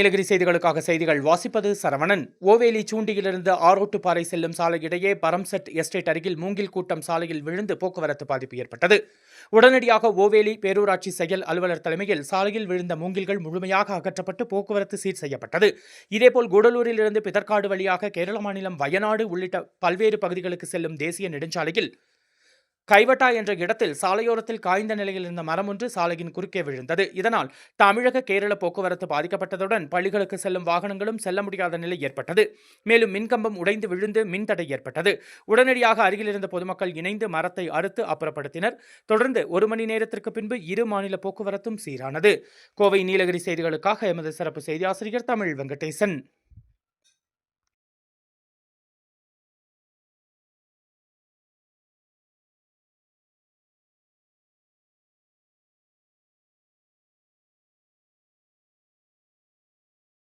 நீலகிரி செய்திகளுக்காக செய்திகள் வாசிப்பது சரவணன். ஓவேலி சூண்டியிலிருந்து ஆரோட்டுப்பாறை செல்லும் சாலை இடையே பரம்செட் எஸ்டேட் அருகில் மூங்கில் கூட்டம் சாலையில் விழுந்து போக்குவரத்து பாதிப்பு ஏற்பட்டது. உடனடியாக ஓவேலி பேரூராட்சி செயல் அலுவலர் தலைமையில் சாலையில் விழுந்த மூங்கில்கள் முழுமையாக அகற்றப்பட்டு போக்குவரத்து சீர் செய்யப்பட்டது. இதேபோல் கூடலூரில் இருந்து பிதற்காடு வழியாக கேரள மாநிலம் வயநாடு உள்ளிட்ட பல்வேறு பகுதிகளுக்கு செல்லும் தேசிய நெடுஞ்சாலையில் கைவட்டா என்ற இடத்தில் சாலையோரத்தில் காய்ந்த நிலையில் இருந்த மரம் ஒன்று சாலையின் குறுக்கே விழுந்தது. இதனால் தமிழக கேரள போக்குவரத்து பாதிக்கப்பட்டதுடன் பள்ளிகளுக்கு செல்லும் வாகனங்களும் செல்ல முடியாத நிலை ஏற்பட்டது. மேலும் மின்கம்பம் உடைந்து விழுந்து மின்தடை ஏற்பட்டது. உடனடியாக அருகில் இருந்த பொதுமக்கள் இணைந்து மரத்தை அறுத்து அப்புறப்படுத்தினர். தொடர்ந்து 1 மணி நேரத்திற்கு பின்பு இரு மாநில போக்குவரத்தும் சீரானது. கோவை நீலகிரி செய்திகளுக்காக எமது சிறப்பு செய்தி ஆசிரியர் தமிழ் வெங்கடேசன்.